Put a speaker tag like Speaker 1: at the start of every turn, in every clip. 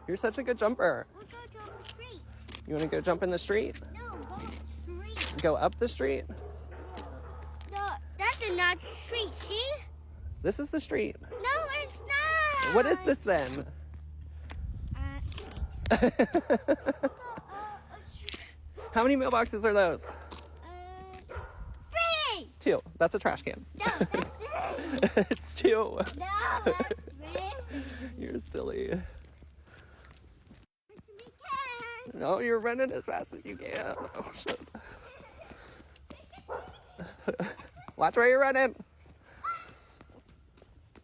Speaker 1: You're such a good jumper.
Speaker 2: We'll go to the street.
Speaker 1: You want to go jump in the street?
Speaker 2: No, go to the street.
Speaker 1: Go up the street?
Speaker 2: No, that's not street, see?
Speaker 1: This is the street.
Speaker 2: No, it's not.
Speaker 1: What is this then? How many mailboxes are those?
Speaker 2: 3.
Speaker 1: 2. That's a trash can.
Speaker 2: No, that's 3.
Speaker 1: It's 2.
Speaker 2: No, that's 3.
Speaker 1: You're silly.
Speaker 2: We can.
Speaker 1: No, you're running as fast as you can. Oh, shit. Watch where you're running.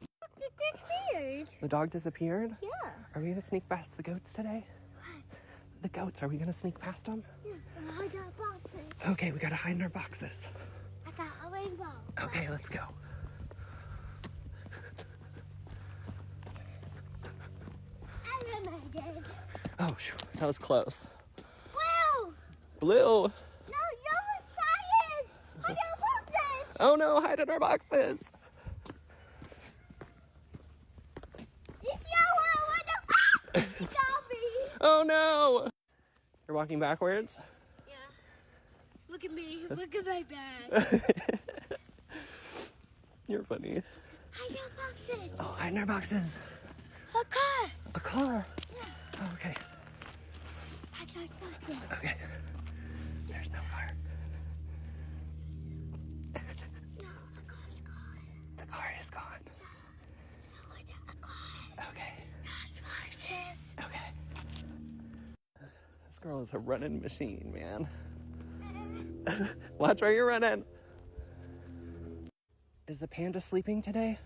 Speaker 2: It disappeared.
Speaker 1: The dog disappeared?
Speaker 2: Yeah.
Speaker 1: Are we going to sneak past the goats today?
Speaker 2: What?
Speaker 1: The goats, are we going to sneak past them?
Speaker 2: Yeah, I got boxes.
Speaker 1: Okay, we got to hide in our boxes.
Speaker 2: I got a rainbow.
Speaker 1: Okay, let's go.
Speaker 2: I remembered.
Speaker 1: Oh, shoot, that was close.
Speaker 2: Blue.
Speaker 1: Blue.
Speaker 2: No, yellow science. I got boxes.
Speaker 1: Oh no, hide in our boxes.
Speaker 2: It's yellow. What the? You got me.
Speaker 1: Oh no. You're walking backwards?
Speaker 2: Yeah. Look at me. Look at my bag.
Speaker 1: You're funny.
Speaker 2: I got boxes.
Speaker 1: Oh, hide in our boxes.
Speaker 2: A car.
Speaker 1: A car.
Speaker 2: Yeah.
Speaker 1: Oh, okay.
Speaker 2: I got boxes.
Speaker 1: Okay. There's no car.
Speaker 2: No, a car's gone.
Speaker 1: The car is gone.
Speaker 2: No, it's a car.
Speaker 1: Okay.
Speaker 2: There's boxes.
Speaker 1: Okay. This girl is a running machine, man. Watch where you're running. Is the panda sleeping today?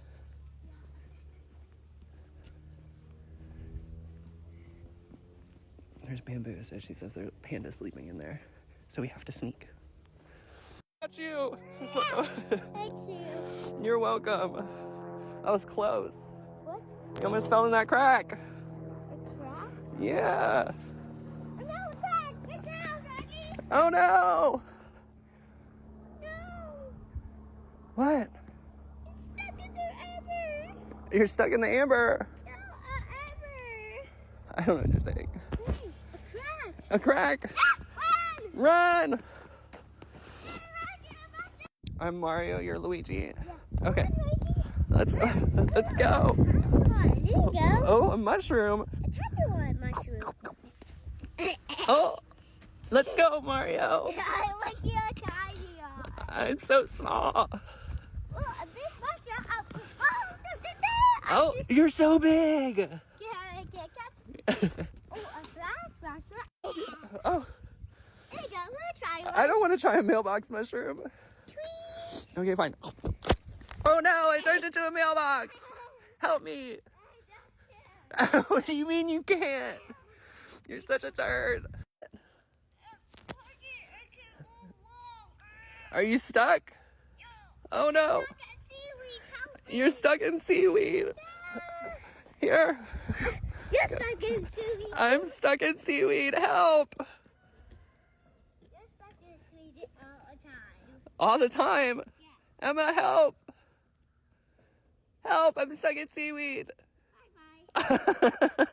Speaker 1: There's Bamboo, so she says there's a panda sleeping in there. So we have to sneak. Got you!
Speaker 2: Thanks you.
Speaker 1: You're welcome. That was close.
Speaker 2: What?
Speaker 1: You almost fell in that crack.
Speaker 2: A crack?
Speaker 1: Yeah.
Speaker 2: No, crack. It's out, Daddy.
Speaker 1: Oh no!
Speaker 2: No.
Speaker 1: What?
Speaker 2: It's stuck in the amber.
Speaker 1: You're stuck in the amber.
Speaker 2: No, amber.
Speaker 1: I don't know what you're saying.
Speaker 2: Hey, a crack.
Speaker 1: A crack.
Speaker 2: Run.
Speaker 1: Run! I'm Mario, you're Luigi.
Speaker 2: Yeah.
Speaker 1: Okay.
Speaker 2: Let's
Speaker 1: Let's go.
Speaker 2: There you go.
Speaker 1: Oh, a mushroom.
Speaker 2: A tiny mushroom.
Speaker 1: Oh, let's go, Mario.
Speaker 2: I like your tiny one.
Speaker 1: I'm so small.
Speaker 2: Oh, a big mushroom.
Speaker 1: Oh, you're so big.
Speaker 2: Yeah, catch me. Oh, a flash.
Speaker 1: Oh,
Speaker 2: There you go. Let's try one.
Speaker 1: I don't want to try a mailbox mushroom.
Speaker 2: Tweet.
Speaker 1: Okay, fine. Oh no, I turned into a mailbox. Help me. What do you mean you can't? You're such a turd. Are you stuck? Oh no. You're stuck in seaweed. Here.
Speaker 2: You're stuck in seaweed.
Speaker 1: I'm stuck in seaweed. Help.
Speaker 2: You're stuck in seaweed all the time.
Speaker 1: All the time.
Speaker 2: Yeah.
Speaker 1: Emma, help. Help, I'm stuck in seaweed.
Speaker 2: Bye-bye.